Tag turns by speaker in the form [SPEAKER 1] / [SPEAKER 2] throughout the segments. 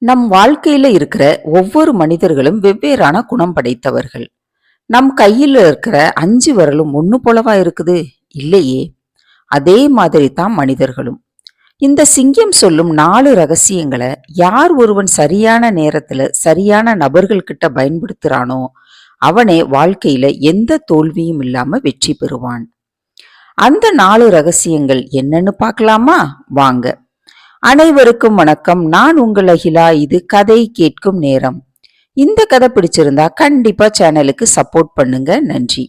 [SPEAKER 1] நம் வாழ்க்கையில இருக்கிற ஒவ்வொரு மனிதர்களும் வெவ்வேறான குணம் படைத்தவர்கள். நம் கையில இருக்கிற 5 விரலும் ஒண்ணு போலவா இருக்குது? இல்லையே. அதே மாதிரி தான் மனிதர்களும். இந்த சிங்கம் சொல்லும் 4 ரகசியங்களை யார் ஒருவன் சரியான நேரத்துல சரியான நபர்கள் கிட்ட பயன்படுத்துறானோ அவனே வாழ்க்கையில எந்த தோல்வியும் இல்லாம வெற்றி பெறுவான். அந்த 4 ரகசியங்கள் என்னன்னு பார்க்கலாமா? வாங்க. அனைவருக்கும் வணக்கம். நான் உங்கள் அகிலா. இது கதை கேட்கும் நேரம். இந்த கதை பிடிச்சிருந்தா கண்டிப்பா சேனலுக்கு சப்போர்ட் பண்ணுங்க. நன்றி.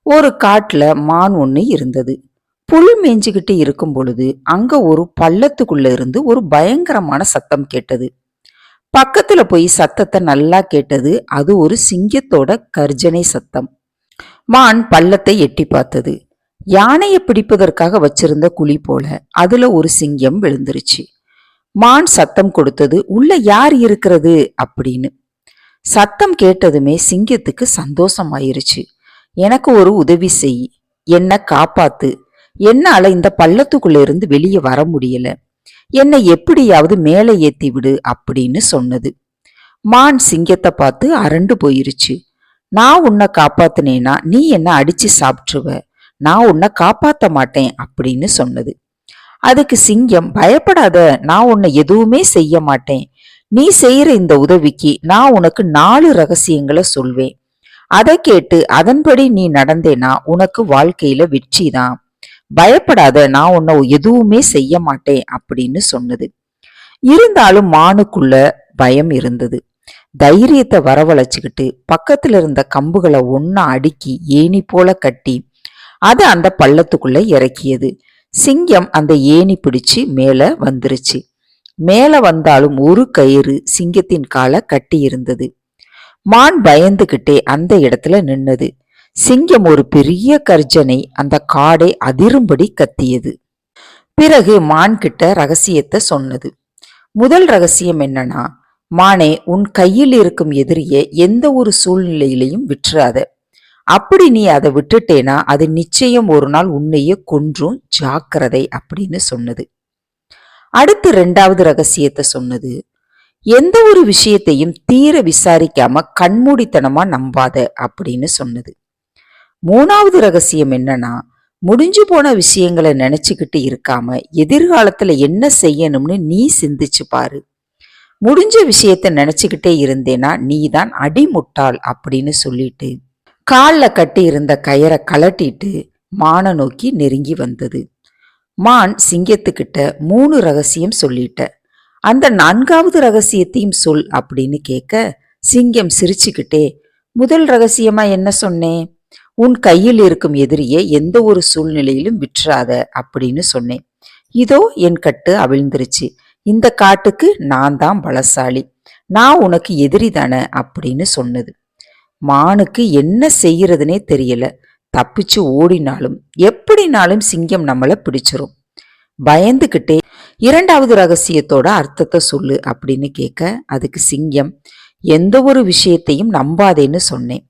[SPEAKER 1] ஒரு காட்டுல மான் ஒண்ணு இருந்தது. புல் மேய்ஞ்சுகிட்டு இருக்கும் பொழுது அங்க ஒரு பள்ளத்துக்குள்ள இருந்து ஒரு பயங்கரமான சத்தம் கேட்டது. பக்கத்துல போய் சத்தத்தை நல்லா கேட்டது. அது ஒரு சிங்கத்தோட கர்ஜனை சத்தம். மான் பள்ளத்தை எட்டி பார்த்தது. யானையை பிடிப்பதற்காக வச்சிருந்த குழி போல அதுல ஒரு சிங்கம் விழுந்துருச்சு. மான் சத்தம் கொடுத்தது, உள்ள யார் இருக்கிறது அப்படின்னு. சத்தம் கேட்டதுமே சிங்கத்துக்கு சந்தோஷமாயிருச்சு. எனக்கு ஒரு உதவி செய், என்ன காப்பாத்து, என்னால இந்த பள்ளத்துக்குள்ள இருந்து வெளியே வர முடியல, என்னை எப்படியாவது மேலே ஏத்தி விடு அப்படின்னு சொன்னது. மான் சிங்கத்தை பார்த்து அரண்டு போயிருச்சு. நான் உன்னை காப்பாத்தினேனா நீ என்ன அடிச்சு சாப்பிட்டுருவ, நான் உன்னை காப்பாத்த மாட்டேன் அப்படின்னு சொன்னது. அதுக்கு சிங்கம், பயப்படாத, நான் உன்னை எதுவுமே செய்ய மாட்டேன், நீ செய்யற இந்த உதவிக்கு நான் உனக்கு 4 ரகசியங்களை சொல்வேன், அதை கேட்டு அதன்படி நீ நடந்தேனா உனக்கு வாழ்க்கையில வெற்றி தான், பயப்படாத, நான் உன்னை எதுவுமே செய்ய மாட்டேன் அப்படின்னு சொன்னது. இருந்தாலும் மானுக்குள்ள பயம் இருந்தது. தைரியத்தை வரவழைச்சுக்கிட்டு பக்கத்துல இருந்த கம்புகளை ஒன்னா அடுக்கி ஏணி போல கட்டி அது அந்த பள்ளத்துக்குள்ள இறக்கியது. சிங்கம் அந்த ஏணி பிடிச்சு மேல வந்துருச்சு. மேல வந்தாலும் ஒரு கயிறு சிங்கத்தின் காலை கட்டி இருந்தது. மான் பயந்துகிட்டே அந்த இடத்துல நின்னது. சிங்கம் ஒரு பெரிய கர்ஜனை அந்த காடை அதிரும்படி கத்தியது. பிறகு மான் கிட்ட ரகசியத்தை சொன்னது. முதல் ரகசியம் என்னன்னா, மானே, உன் கையில் இருக்கும் எதிரியை எந்த ஒரு சூழ்நிலையிலையும் விட்டுறாத. அப்படி நீ அதை விட்டுட்டேனா அது நிச்சயம் ஒரு நாள் உன்னையே கொன்றும், ஜாக்கிரதை அப்படின்னு சொன்னது. அடுத்து 2வது ரகசியத்தை சொன்னது. எந்த ஒரு விஷயத்தையும் தீர விசாரிக்காம கண்மூடித்தனமா நம்பாத அப்படின்னு சொன்னது. 3வது ரகசியம் என்னன்னா, முடிஞ்சு போன விஷயங்களை நினைச்சுக்கிட்டு இருக்காம எதிர்காலத்துல என்ன செய்யணும்னு நீ சிந்திச்சு பாரு. முடிஞ்ச விஷயத்த நினைச்சுக்கிட்டே இருந்தேனா நீதான் அடிமுட்டாள் அப்படின்னு சொல்லிட்டு காலில் கட்டி இருந்த கயரை கலட்டிட்டு மானை நோக்கி நெருங்கி வந்தது. மான் சிங்கத்துக்கிட்ட 3 ரகசியம் சொல்லிட்ட, அந்த 4வது ரகசியத்தையும் சொல் அப்படின்னு கேட்க, சிங்கம் சிரிச்சுக்கிட்டே, முதல் ரகசியமா என்ன சொன்னேன், உன் கையில் இருக்கும் எதிரியை எந்த ஒரு சூழ்நிலையிலும் விட்டுறாத அப்படின்னு சொன்னேன். இதோ என் கட்டு அவிழ்ந்துருச்சு, இந்த காட்டுக்கு நான் தான் பலசாலி, நான் உனக்கு எதிரி தானே அப்படின்னு சொன்னது. மானுக்கு என்ன செய்யறதுனே தெரியல. தப்பிச்சு ஓடினாலும் எப்படினாலும் சிங்கம் நம்மள பிடிச்சிரும். பயந்துகிட்டே 2வது ரகசியத்தோட அர்த்தத்தை சொல்லு அப்படின்னு கேட்க, அதுக்கு சிங்கம், எந்த ஒரு விஷயத்தையும் நம்பாதேன்னு சொன்னேன்.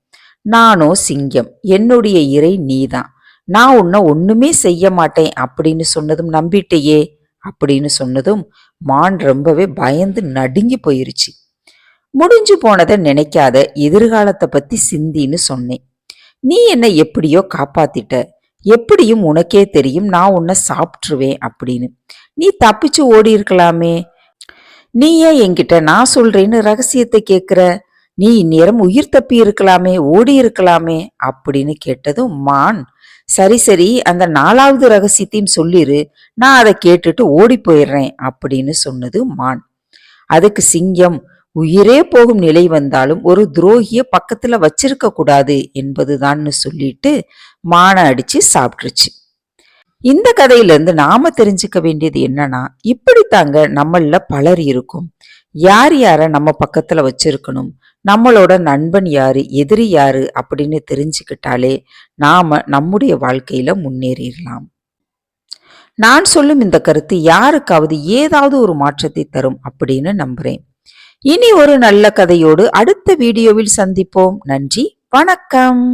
[SPEAKER 1] நானோ சிங்கம், என்னுடைய இறை நீதான், நான் உன்னை ஒண்ணுமே செய்ய மாட்டேன் அப்படின்னு சொன்னதும் நம்பிட்டையே அப்படின்னு சொன்னதும் மான் ரொம்பவே பயந்து நடுங்கி போயிருச்சு. முடிஞ்சு போனதை நினைக்காத, எதிர்காலத்தை பத்தி சிந்தின்னு சொன்னேன். நீ என்னை எப்படியோ காப்பாத்திட்ட, எப்படியும் உனக்கே தெரியும் நான் உன்னை சாப்பிட்டுருவேன் அப்படின்னு. நீ தப்பிச்சு ஓடி இருக்கலாமே, நீ ஏன் என்கிட்ட நான் சொல்றேன்னு ரகசியத்தை கேட்கிற, நீ இந்நேரம் உயிர் தப்பி இருக்கலாமே, ஓடி இருக்கலாமே அப்படின்னு கேட்டதும் மான், சரி சரி, அந்த 4வது ரகசியத்தையும் சொல்லிரு, நான் அதை கேட்டுட்டு ஓடி போயிடுறேன் அப்படின்னு சொன்னது மான். அதுக்கு சிங்கம், உயிரே போகும் நிலை வந்தாலும் ஒரு துரோகிய பக்கத்துல வச்சிருக்க கூடாது என்பதுதான்னு சொல்லிட்டு மானை அடிச்சு சாப்பிட்டுருச்சு. இந்த கதையில இருந்து நாம தெரிஞ்சுக்க வேண்டியது என்னன்னா, இப்படித்தாங்க நம்மள பலர் இருக்கும். யார் யார நம்ம பக்கத்துல வச்சிருக்கணும், நம்மளோட நண்பன் யாரு, எதிரி யாரு அப்படின்னு தெரிஞ்சுக்கிட்டாலே நாம நம்முடைய வாழ்க்கையில முன்னேறிடலாம். நான் சொல்லும் இந்த கருத்து யாருக்காவது ஏதாவது ஒரு மாற்றத்தை தரும் அப்படின்னு நம்புறேன். இனி ஒரு நல்ல கதையோடு அடுத்த வீடியோவில் சந்திப்போம். நன்றி, வணக்கம்.